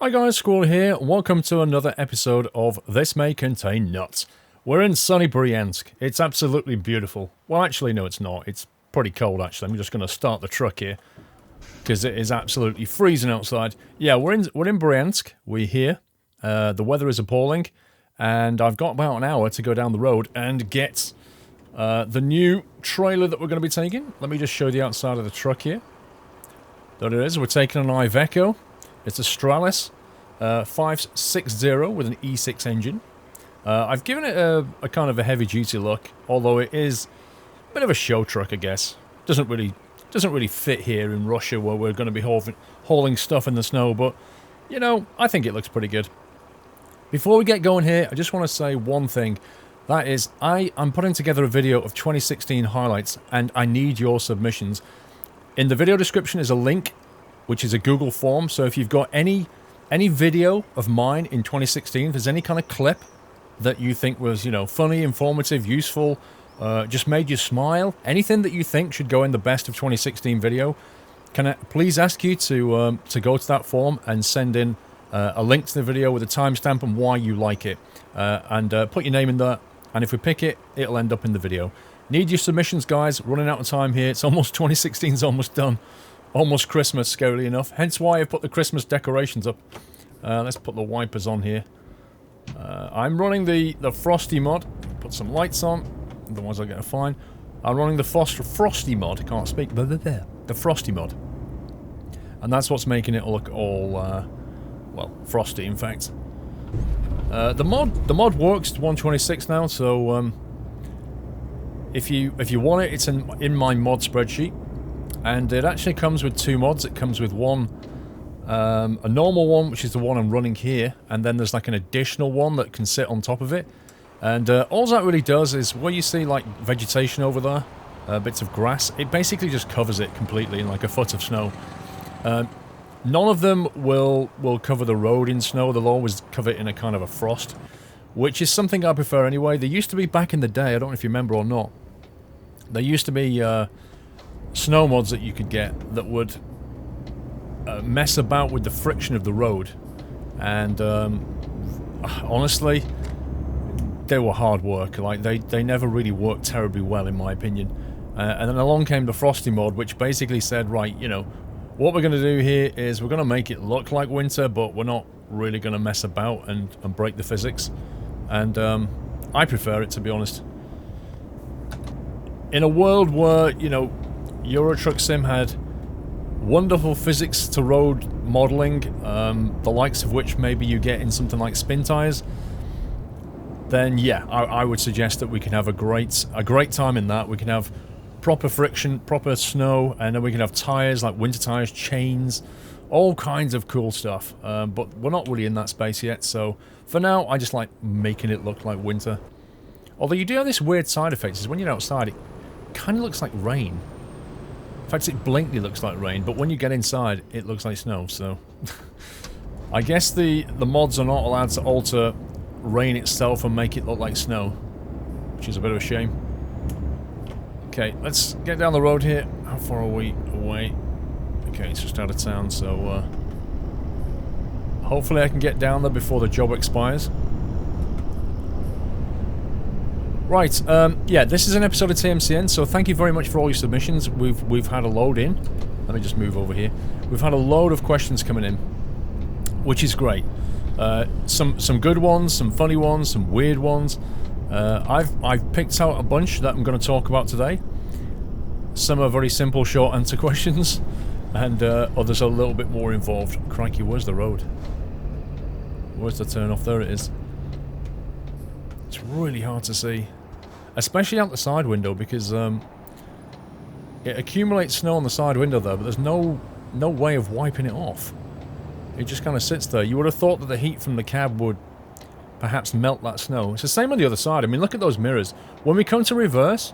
Hi guys, Squirrel here. Welcome to another episode of This May Contain Nuts. We're in sunny Bryansk. It's absolutely beautiful. Well, actually, no, it's not. It's pretty cold, actually. I'm just going to start the truck here because it is absolutely freezing outside. Yeah, we're in Bryansk. We're here. The weather is appalling, and I've got about an hour to go down the road and get the new trailer that we're going to be taking. Let me just show you the outside of the truck here. There it is. We're taking an Iveco. It's a Stralis 560 with an E6 engine. I've given it a kind of a heavy-duty look, although it is a bit of a show truck, I guess. Doesn't really fit here in Russia where we're going to be hauling stuff in the snow, but, you know, I think it looks pretty good. Before we get going here, I just want to say one thing. That is, I'm putting together a video of 2016 highlights, and I need your submissions. In the video description is a link, which is a Google form, so if you've got any video of mine in 2016, if there's any kind of clip that you think was, you know, funny, informative, useful, just made you smile, anything that you think should go in the best of 2016 video, can I please ask you to go to that form and send in a link to the video with a timestamp and why you like it, and put your name in there, and if we pick it, it'll end up in the video. Need your submissions, guys. Running out of time here. It's almost 2016's almost done. Almost Christmas, scarily enough. Hence why I've put the Christmas decorations up. Let's put the wipers on here. I'm running the Frosty mod. Put some lights on, otherwise I'll get a fine. I'm running the Frosty mod. I can't speak. The Frosty mod. And that's what's making it look all, well, frosty, in fact. The mod works to 126 now, so if you want it, it's in my mod spreadsheet. And it actually comes with two mods. It comes with one, a normal one, which is the one I'm running here, and then there's like an additional one that can sit on top of it. And all that really does is, where you see like vegetation over there, bits of grass, it basically just covers it completely in like a foot of snow. None of them will cover the road in snow. They'll always cover it in a kind of a frost, which is something I prefer anyway. There used to be, back in the day, I don't know if you remember or not, there used to be snow mods that you could get that would mess about with the friction of the road, and honestly, they were hard work. Like they never really worked terribly well, in my opinion. And then along came the Frosty mod, which basically said, right, you know, what we're going to do here is we're going to make it look like winter, but we're not really going to mess about and break the physics. And I prefer it, to be honest. In a world where, you know, Euro Truck Sim had wonderful physics to road modelling, the likes of which maybe you get in something like spin tyres, then yeah, I would suggest that we can have a great time in that. We can have proper friction, proper snow, and then we can have tyres like winter tyres, chains, all kinds of cool stuff. But we're not really in that space yet, so for now I just like making it look like winter. Although you do have this weird side effect, is when you're outside it kind of looks like rain. In fact, it blatantly looks like rain, but when you get inside, it looks like snow, so... I guess the mods are not allowed to alter rain itself and make it look like snow, which is a bit of a shame. Okay, let's get down the road here. How far are we away? Okay, it's just out of town, so... hopefully I can get down there before the job expires. Right, yeah, this is an episode of TMCN, so thank you very much for all your submissions. We've had a load in. Let me just move over here. We've had a load of questions coming in, which is great. Some good ones, some funny ones, some weird ones. I've picked out a bunch that I'm going to talk about today. Some are very simple, short answer questions, and others are a little bit more involved. Crikey, where's the road? Where's the turn off? There it is. It's really hard to see, especially out the side window, because it accumulates snow on the side window there, but there's no way of wiping it off. It just kind of sits there. You would have thought that the heat from the cab would perhaps melt that snow. It's the same on the other side. I mean, look at those mirrors. When we come to reverse,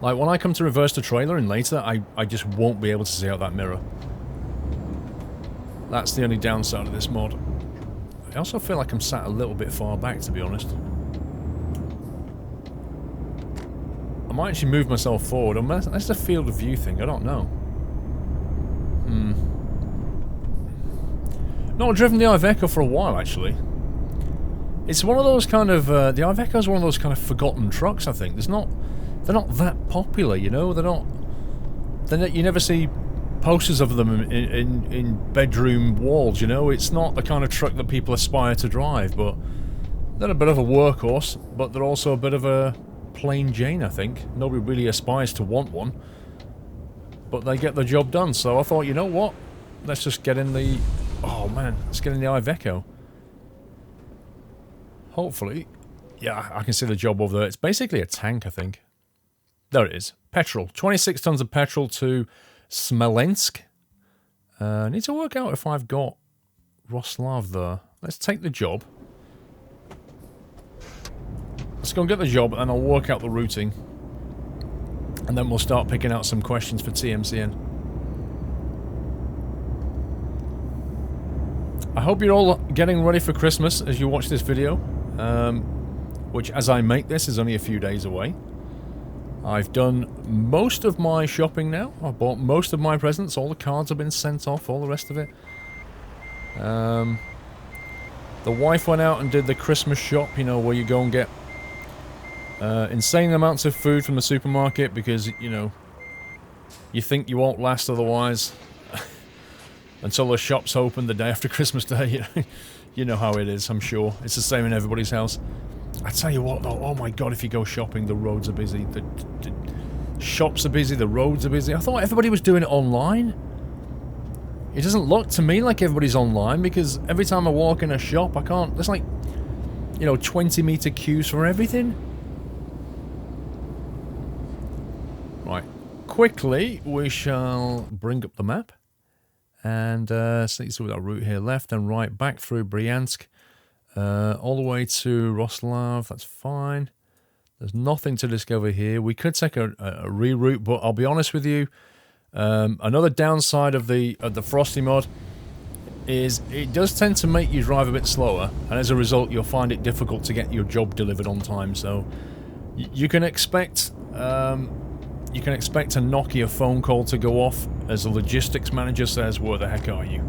like when I come to reverse the trailer and later, I just won't be able to see out that mirror. That's the only downside of this mod. I also feel like I'm sat a little bit far back, to be honest. I might actually move myself forward, unless that's a field of view thing, I don't know. Not driven the Iveco for a while, actually. It's one of those kind of... the Iveco's one of those kind of forgotten trucks, I think. They're not that popular, you know? You never see posters of them in bedroom walls, you know? It's not the kind of truck that people aspire to drive, but they're a bit of a workhorse, but they're also a bit of a plain Jane, I think. Nobody really aspires to want one, but they get the job done. So I thought, you know what? Let's just get in the... Oh man, let's get in the Iveco. Hopefully. Yeah, I can see the job over there. It's basically a tank, I think. There it is. Petrol. 26 tons of petrol to Smolensk. I need to work out if I've got Roslav there. Let's take the job. Let's go and get the job, and I'll work out the routing. And then we'll start picking out some questions for TMCN. I hope you're all getting ready for Christmas as you watch this video. Which, as I make this, is only a few days away. I've done most of my shopping now. I've bought most of my presents. All the cards have been sent off, all the rest of it. The wife went out and did the Christmas shop, you know, where you go and get insane amounts of food from the supermarket because, you know, you think you won't last otherwise until the shop's open the day after Christmas Day. You know how it is, I'm sure. It's the same in everybody's house. I tell you what, though, oh my god, if you go shopping, the roads are busy. The shops are busy, the roads are busy. I thought everybody was doing it online. It doesn't look to me like everybody's online, because every time I walk in a shop, I can't... There's like, you know, 20-meter queues for everything. Right. Quickly, we shall bring up the map. And see with our route here, left and right, back through Bryansk, all the way to Roslav. That's fine. There's nothing to discover here. We could take a reroute, but I'll be honest with you. Another downside of the Frosty mod is it does tend to make you drive a bit slower, and as a result, you'll find it difficult to get your job delivered on time. So you can expect. You can expect a Nokia phone call to go off as a logistics manager says, "Where the heck are you?"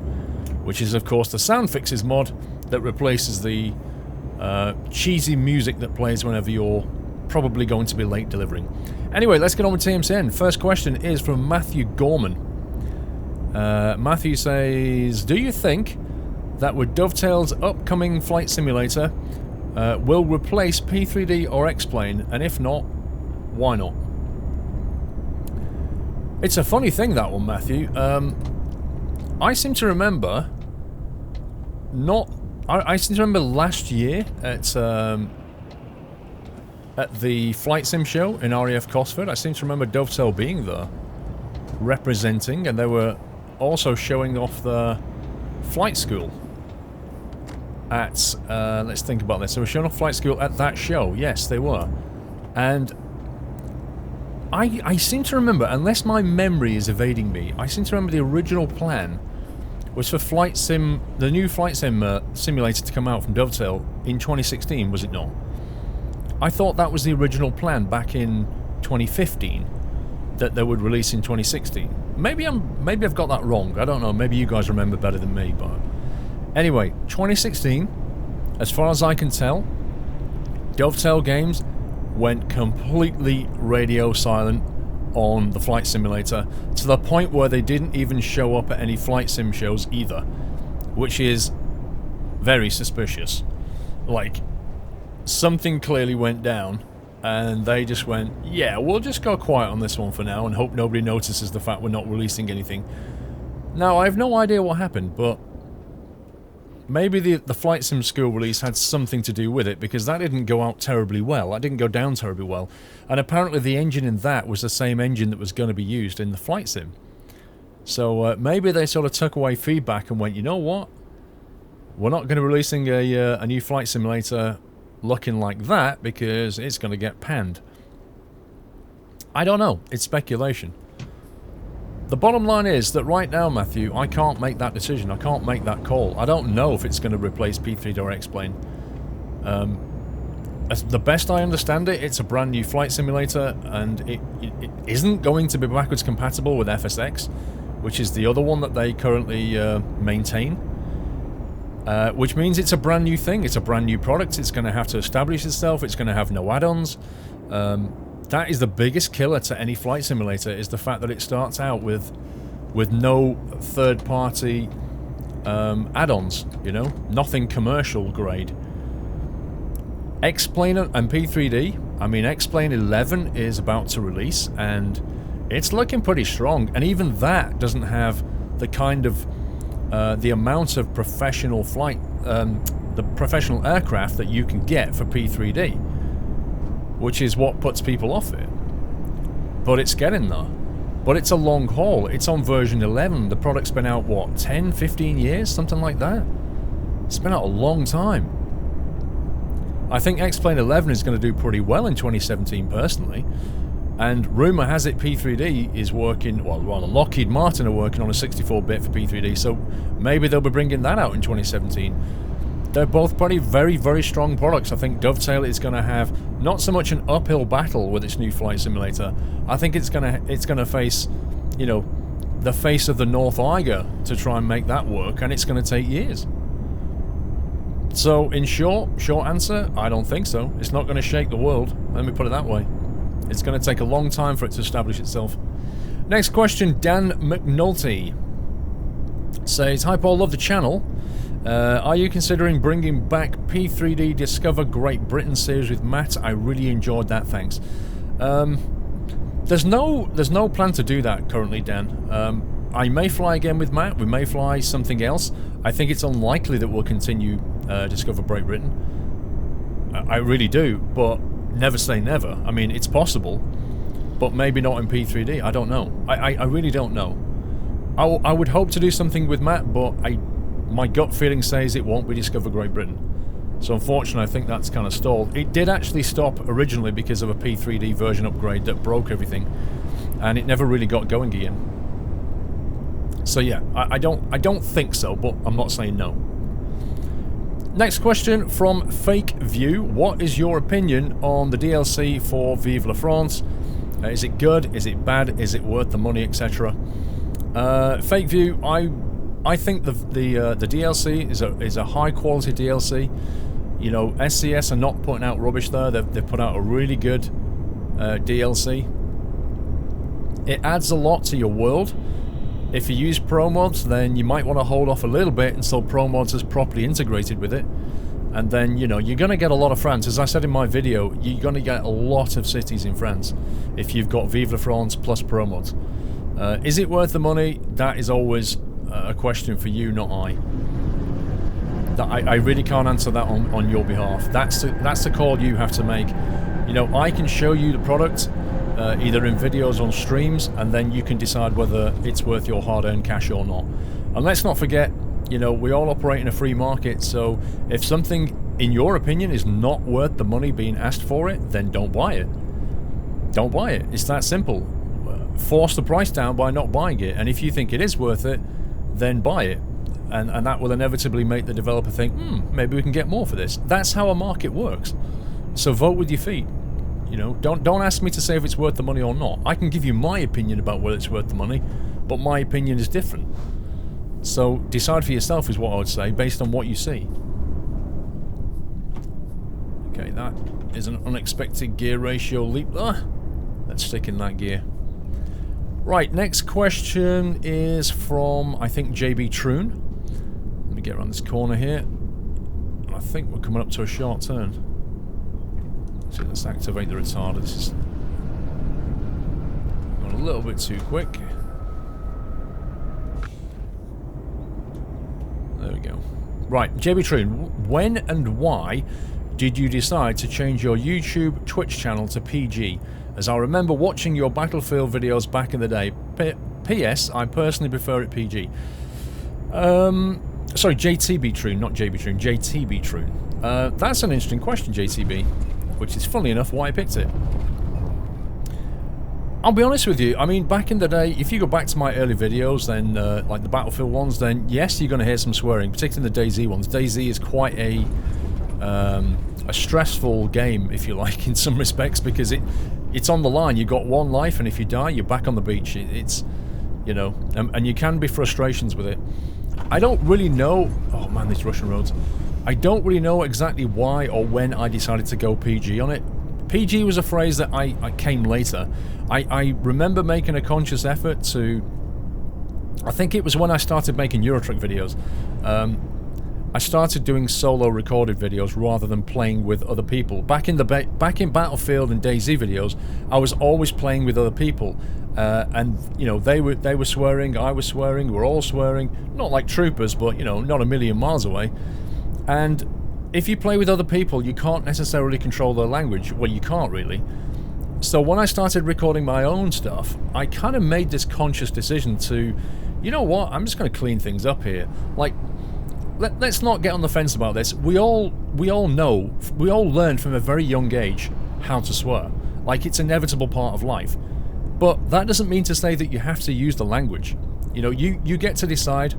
Which is, of course, the Sound Fixes mod that replaces the cheesy music that plays whenever you're probably going to be late delivering. Anyway, let's get on with TMCN. First question is from Matthew Gorman. Matthew says, do you think that with Dovetail's upcoming flight simulator will replace P3D or X-Plane? And if not, why not? It's a funny thing, that one, Matthew. I seem to remember I seem to remember last year at the Flight Sim show in RAF Cosford, I seem to remember Dovetail being there, representing, and they were also showing off the flight school at, let's think about this, they were showing off flight school at that show, yes they were, and I seem to remember, unless my memory is evading me, I seem to remember the original plan was for Flight Sim, the new Flight Sim simulator to come out from Dovetail in 2016, was it not? I thought that was the original plan back in 2015, that they would release in 2016. Maybe I've got that wrong, I don't know, maybe you guys remember better than me, but... Anyway, 2016, as far as I can tell, Dovetail Games went completely radio silent on the flight simulator, to the point where they didn't even show up at any flight sim shows either, which is very suspicious. Like, something clearly went down, and they just went, yeah, we'll just go quiet on this one for now and hope nobody notices the fact we're not releasing anything. Now, I have no idea what happened, but maybe the Flight Sim School release had something to do with it, because that didn't go out terribly well. That didn't go down terribly well. And apparently the engine in that was the same engine that was going to be used in the Flight Sim. So maybe they sort of took away feedback and went, you know what? We're not going to be releasing a new flight simulator looking like that because it's going to get panned. I don't know. It's speculation. The bottom line is that right now, Matthew, I can't make that decision. I can't make that call. I don't know if it's going to replace P3 or X-Plane. As the best I understand it, it's a brand new flight simulator, and it isn't going to be backwards compatible with FSX, which is the other one that they currently maintain. which means it's a brand new thing. It's a brand new product. It's going to have to establish itself. It's going to have no add-ons. That is the biggest killer to any flight simulator, is the fact that it starts out with no third-party add-ons, you know? Nothing commercial grade. X-Plane and P3D, I mean, X-Plane 11 is about to release, and it's looking pretty strong, and even that doesn't have the kind of the amount of professional flight, the professional aircraft that you can get for P3D, which is what puts people off it. But it's getting there. But it's a long haul. It's on version 11. The product's been out, what, 10, 15 years? Something like that? It's been out a long time. I think X-Plane 11 is going to do pretty well in 2017, personally. And rumour has it P3D is working, well, Lockheed Martin are working on a 64-bit for P3D, so maybe they'll be bringing that out in 2017. They're both pretty very, very strong products. I think Dovetail is going to have not so much an uphill battle with its new flight simulator. I think it's gonna face, you know, the face of the North Eiger to try and make that work, and it's going to take years. So, in short answer, I don't think so. It's not going to shake the world. Let me put it that way. It's going to take a long time for it to establish itself. Next question, Dan McNulty says, "Hi Paul, love the channel. Are you considering bringing back P3D Discover Great Britain series with Matt? I really enjoyed that, thanks." There's no plan to do that currently, Dan. I may fly again with Matt. We may fly something else. I think it's unlikely that we'll continue Discover Great Britain. I really do, but never say never. I mean, it's possible, but maybe not in P3D. I don't know. I really don't know. I would hope to do something with Matt, but my gut feeling says it won't be Discover Great Britain. So unfortunately, I think that's kind of stalled. It did actually stop originally because of a P3D version upgrade that broke everything, and it never really got going again. So yeah, I don't think so, but I'm not saying no. Next question from Fake View. What is your opinion on the DLC for Vive la France? Is it good? Is it bad? Is it worth the money, etc.? Fake View, I think the DLC is a high quality DLC. You know, SCS are not putting out rubbish there. They've put out a really good DLC. It adds a lot to your world. If you use Pro Mods, then you might want to hold off a little bit until Pro Mods is properly integrated with it. And then, you know, you're going to get a lot of France. As I said in my video, you're going to get a lot of cities in France if you've got Vive la France plus Pro Mods. Is it worth the money? That is always a question for you, not I. I really can't answer that on your behalf. That's the call you have to make. You know, I can show you the product, either in videos or streams, and then you can decide whether it's worth your hard-earned cash or not. And let's not forget, you know, we all operate in a free market, so if something, in your opinion, is not worth the money being asked for it, then don't buy it. Don't buy it. It's that simple. Force the price down by not buying it, and if you think it is worth it, then buy it. And that will inevitably make the developer think, maybe we can get more for this. That's how a market works. So vote with your feet. You know, don't ask me to say if it's worth the money or not. I can give you my opinion about whether it's worth the money, but my opinion is different. So decide for yourself is what I would say, based on what you see. Okay, that is an unexpected gear ratio leap there. Let's stick in that gear. Right, next question is from, I think, Jtbtroon. Let me get around this corner here. I think we're coming up to a short turn. So let's activate the retarder. This is going a little bit too quick. There we go. Right, Jtbtroon, when and why did you decide to change your YouTube Twitch channel to PG? As I remember watching your Battlefield videos back in the day. P.S. I personally prefer it PG. Sorry, Jtbtroon, not Jtbtroon. Jtbtroon. That's an interesting question, JTB. Which is, funnily enough, why I picked it. I'll be honest with you. I mean, back in the day, if you go back to my early videos, then like the Battlefield ones, then yes, you're going to hear some swearing, particularly the DayZ ones. DayZ is quite a stressful game, if you like, in some respects, because it's on the line. You've got one life, and if you die, you're back on the beach. It's, you know, and you can be frustrations with it. I don't really know... Oh man, these Russian roads. I don't really know exactly why or when I decided to go PG on it. PG was a phrase that I came later. I remember making a conscious effort to... I think it was when I started making Eurotruck videos. I started doing solo recorded videos rather than playing with other people. Back in Battlefield and DayZ videos, I was always playing with other people. And you know, they were swearing, I was swearing, we're all swearing, not like troopers, but you know, not a million miles away. And if you play with other people, you can't necessarily control their language. Well, you can't really. So when I started recording my own stuff, I kind of made this conscious decision to, you know what, I'm just going to clean things up here. Like, let's not get on the fence about this. We all know, we all learn from a very young age how to swear. Like, it's an inevitable part of life. But that doesn't mean to say that you have to use the language. You know, you get to decide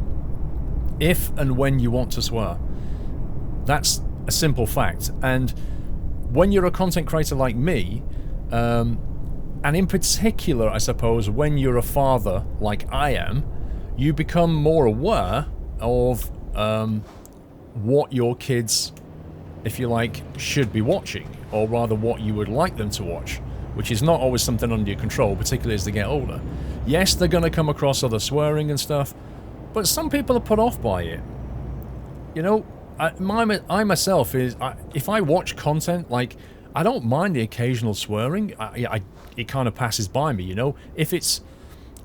if and when you want to swear. That's a simple fact. And when you're a content creator like me, and in particular, I suppose, when you're a father like I am, you become more aware of what your kids, if you like, should be watching, or rather what you would like them to watch, which is not always something under your control, particularly as they get older. Yes, they're going to come across other swearing and stuff, but some people are put off by it. You know, I myself if I watch content, like, I don't mind the occasional swearing. It kind of passes by me, you know, if it's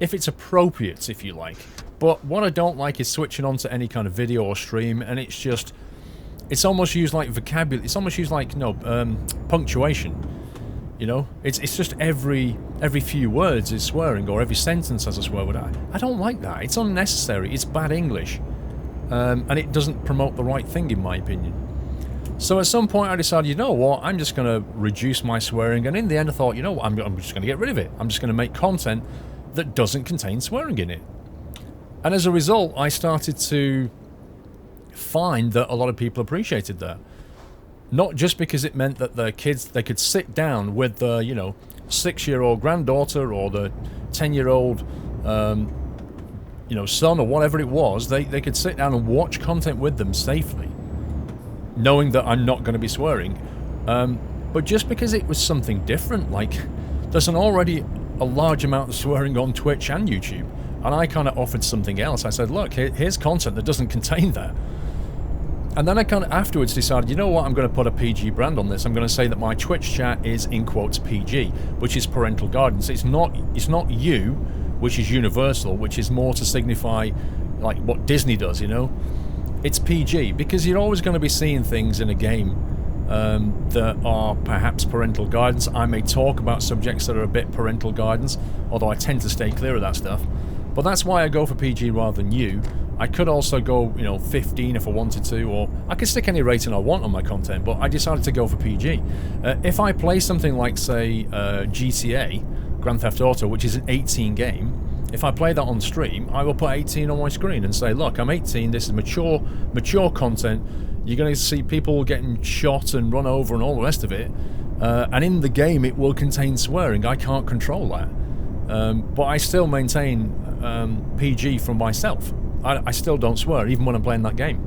appropriate, if you like. But what I don't like is switching on to any kind of video or stream, and it's almost used like vocabulary. It's almost used like punctuation. You know, it's just every few words is swearing, or every sentence has a swear word. I don't like that. It's unnecessary. It's bad English. And it doesn't promote the right thing, in my opinion. So at some point I decided, you know what, I'm just going to reduce my swearing, and in the end I thought, you know what, I'm just going to get rid of it. I'm just going to make content that doesn't contain swearing in it. And as a result, I started to find that a lot of people appreciated that. Not just because it meant that their kids, they could sit down with the, you know, 6-year-old granddaughter or the 10-year-old you know, son or whatever it was, they could sit down and watch content with them safely, knowing that I'm not going to be swearing. But just because it was something different, like, there's already a large amount of swearing on Twitch and YouTube, and I kind of offered something else. I said, look, here's content that doesn't contain that. And then I kind of afterwards decided, you know what, I'm going to put a PG brand on this. I'm going to say that my Twitch chat is, in quotes, PG, which is parental guidance. It's not you, which is universal, which is more to signify like what Disney does, you know? It's PG, because you're always going to be seeing things in a game that are perhaps parental guidance. I may talk about subjects that are a bit parental guidance, although I tend to stay clear of that stuff. But that's why I go for PG rather than U. I could also go, you know, 15 if I wanted to, or I could stick any rating I want on my content, but I decided to go for PG. If I play something like, say, GTA, Grand Theft Auto, which is an 18 game, if I play that on stream, I will put 18 on my screen and say, look, I'm 18, this is mature content, you're going to see people getting shot and run over and all the rest of it, and in the game it will contain swearing. I can't control that. But I still maintain PG from myself. I still don't swear, even when I'm playing that game.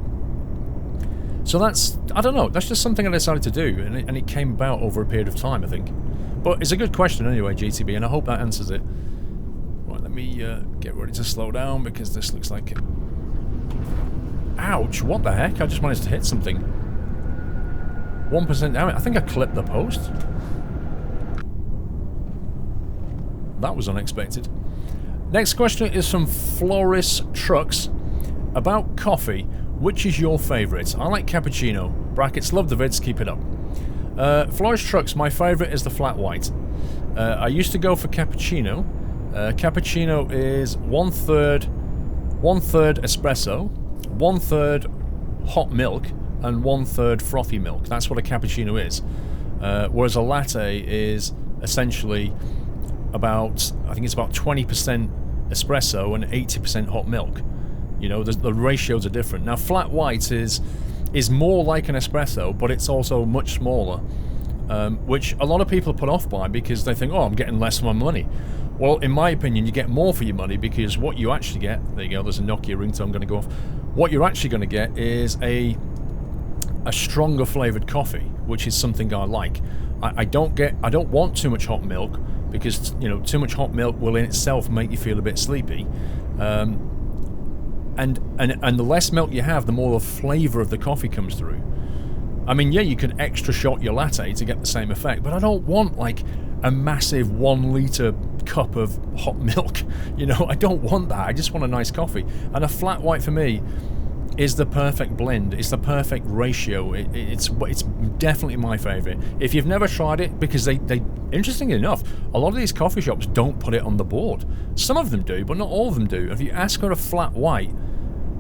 So that's, I don't know, that's just something I decided to do, and it came about over a period of time, I think. But it's a good question anyway, GTB, and I hope that answers it. Right, let me get ready to slow down, because this looks like it. Ouch, what the heck? I just managed to hit something. 1% damage. I think I clipped the post. That was unexpected. Next question is from Floristrucks. About coffee, which is your favourite? I like cappuccino. Brackets, love the vids, keep it up. Floristrucks, my favourite is the flat white. I used to go for cappuccino. Cappuccino is one third espresso, 1/3 hot milk, and 1/3 frothy milk. That's what a cappuccino is. Whereas a latte is essentially about, I think it's about 20% espresso and 80% hot milk. You know, the ratios are different. Now, flat white is more like an espresso, but it's also much smaller. which a lot of people are put off by because they think, oh, I'm getting less for my money. Well, in my opinion, you get more for your money because what you actually get, there you go, there's a Nokia ringtone going to go off. What you're actually going to get is a stronger flavoured coffee, which is something I like. I don't want too much hot milk because, you know, too much hot milk will in itself make you feel a bit sleepy. And the less milk you have, the more the flavour of the coffee comes through. I mean, yeah, you can extra shot your latte to get the same effect, but I don't want, like, a massive 1 litre cup of hot milk. You know, I don't want that. I just want a nice coffee. And a flat white for me is the perfect blend. It's the perfect ratio. It's definitely my favourite. If you've never tried it, because they interestingly enough, a lot of these coffee shops don't put it on the board. Some of them do, but not all of them do. If you ask for a flat white,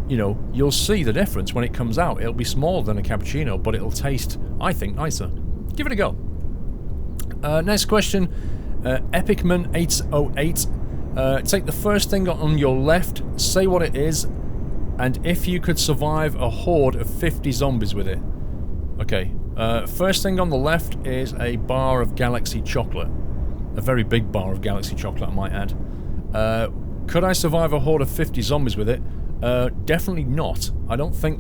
you know, you'll see the difference when it comes out. It'll be smaller than a cappuccino, but it'll taste, I think, nicer. Give it a go. Next question, Epicman808. Take the first thing on your left, say what it is, and if you could survive a horde of 50 zombies with it. Okay, first thing on the left is a bar of Galaxy chocolate. A very big bar of Galaxy chocolate, I might add. Could I survive a horde of 50 zombies with it? Definitely not. I don't think...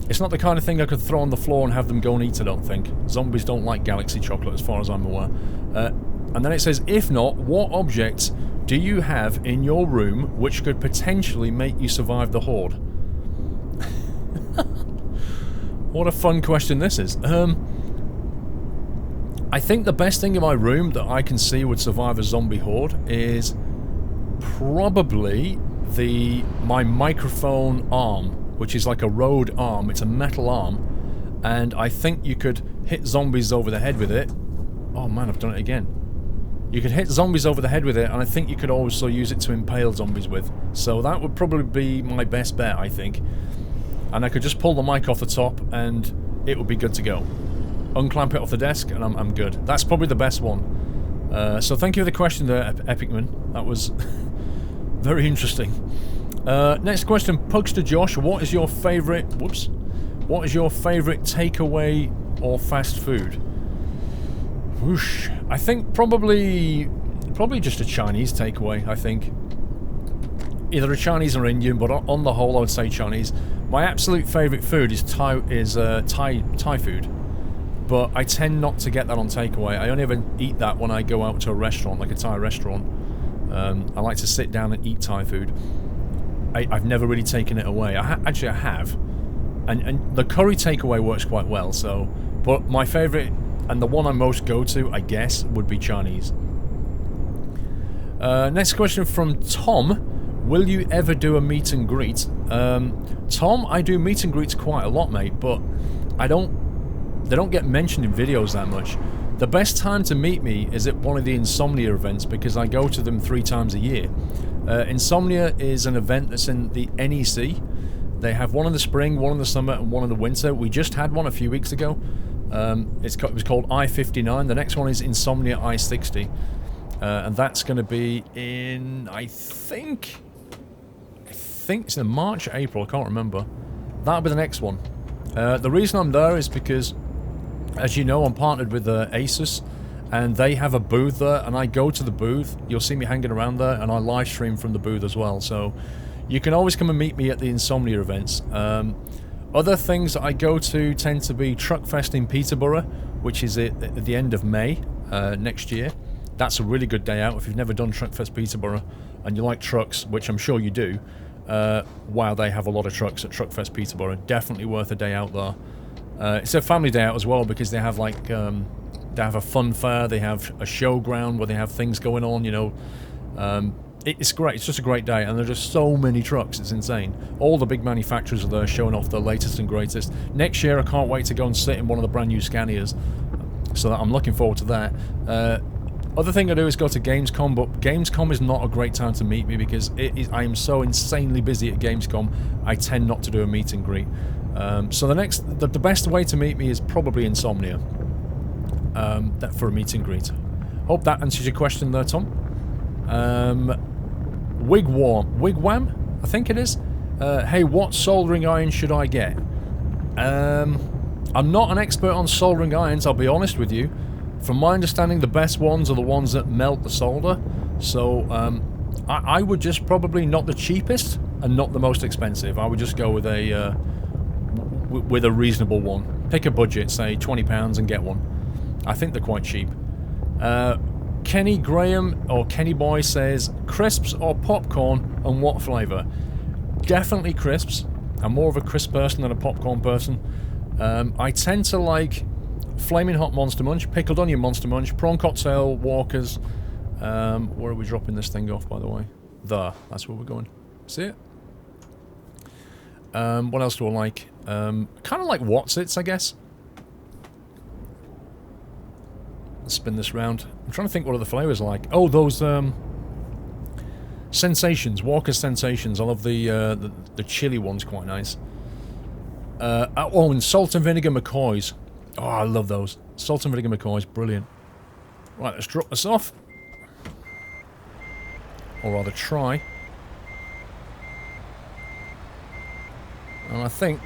It's not the kind of thing I could throw on the floor and have them go and eat, I don't think. Zombies don't like Galaxy chocolate, as far as I'm aware. And then it says, if not, what objects do you have in your room which could potentially make you survive the horde? What a fun question this is. I think the best thing in my room that I can see would survive a zombie horde is probably my microphone arm, which is like a Rode arm. It's a metal arm, and I think you could hit zombies over the head with it. Oh man, I've done it again. You could hit zombies over the head with it, and I think you could also use it to impale zombies with. So that would probably be my best bet, I think. And I could just pull the mic off the top, and it would be good to go. Unclamp it off the desk, and I'm good. That's probably the best one. So thank you for the question there, Epicman. That was very interesting. Next question, Pugster Josh. What is your favourite... Whoops. What is your favourite takeaway or fast food? Whoosh. I think probably just a Chinese takeaway, I think. Either a Chinese or Indian, but on the whole I would say Chinese. My absolute favourite food is Thai food. But I tend not to get that on takeaway. I only ever eat that when I go out to a restaurant, like a Thai restaurant. I like to sit down and eat Thai food. I've never really taken it away. Actually, I have. And the curry takeaway works quite well, so... But my favourite, and the one I most go to, I guess, would be Chinese. Next question from Tom. Will you ever do a meet and greet? Tom, I do meet and greets quite a lot, mate, but they don't get mentioned in videos that much. The best time to meet me is at one of the Insomnia events because I go to them 3 times a year. Insomnia is an event that's in the NEC. They have one in the spring, one in the summer, and one in the winter. We just had one a few weeks ago. It was called I-59. The next one is Insomnia I-60. And that's going to be in, I think it's in March, April, I can't remember. That'll be the next one. The reason I'm there is because, as you know, I'm partnered with Asus, and they have a booth there, and I go to the booth. You'll see me hanging around there, and I live stream from the booth as well, so you can always come and meet me at the Insomnia events. Other things that I go to tend to be Truckfest in Peterborough, which is at the end of May next year. That's a really good day out if you've never done Truckfest Peterborough and you like trucks, which I'm sure you do. Wow, they have a lot of trucks at Truckfest Peterborough. Definitely worth a day out there. It's a family day out as well because they have like they have a fun fair, they have a showground where they have things going on, you know. It's great, it's just a great day, and there are just so many trucks, it's insane. All the big manufacturers are there showing off their latest and greatest. Next year I can't wait to go and sit in one of the brand new Scanias, so I'm looking forward to that. Other thing I do is go to Gamescom, but Gamescom is not a great time to meet me because I am so insanely busy at Gamescom, I tend not to do a meet and greet. So the best way to meet me is probably Insomnia for a meet and greet. Hope that answers your question there, Tom. Wigwam, I think it is. Hey, what soldering iron should I get? I I'm not an expert on soldering irons, I'll be honest with you. From my understanding, the best ones are the ones that melt the solder. So, I would just probably not the cheapest and not the most expensive. I would just go with a reasonable one. Pick a budget, say £20 and get one. I think they're quite cheap. Kenny Graham, or Kenny Boy, says, crisps or popcorn, and what flavour? Definitely crisps. I'm more of a crisp person than a popcorn person. I tend to like Flaming Hot Monster Munch, Pickled Onion Monster Munch, Prawn Cocktail, Walkers. Where are we dropping this thing off, by the way? There, that's where we're going. See it? What else do I like? Kind of like Whatsits, I guess. Let's spin this round. I'm trying to think what other flavours are like. Oh, those Sensations, Walker's Sensations. I love the chili ones, quite nice. Oh, and Salt and Vinegar McCoys. Oh, I love those. Salt and Vinegar McCoys, brilliant. Right, let's drop this off. Or rather, try. And I think...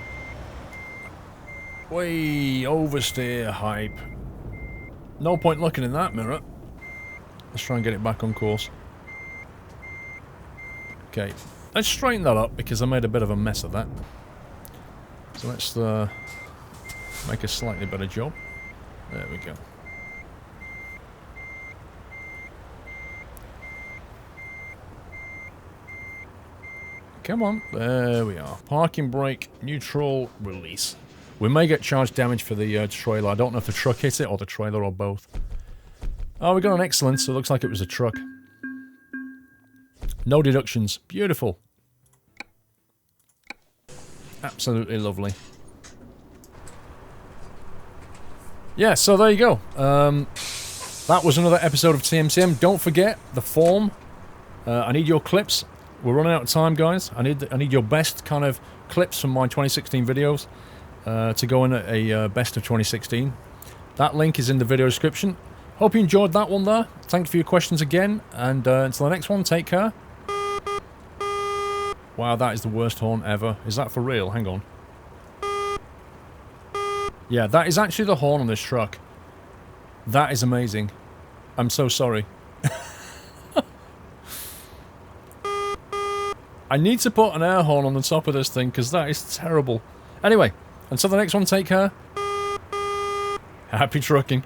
way oversteer hype. No point looking in that mirror. Let's try and get it back on course. Okay, let's straighten that up because I made a bit of a mess of that. So let's make a slightly better job. There we go. Come on, there we are. Parking brake, neutral, release. We may get charged damage for the trailer. I don't know if the truck hit it or the trailer or both. Oh, we got an excellent, so it looks like it was a truck. No deductions. Beautiful. Absolutely lovely. Yeah, so there you go. That was another episode of TMCM. Don't forget the form. I need your clips. We're running out of time, guys. I need your best kind of clips from my 2016 videos to go in a best of 2016. That link is in the video description. Hope you enjoyed that one there. Thanks for your questions again, and until the next one, take care. Wow, that is the worst horn ever. Is that for real? Hang on. Yeah, that is actually the horn on this truck. That is amazing. I'm so sorry. I need to put an air horn on the top of this thing, because that is terrible. Anyway, until the next one, take care. Happy trucking.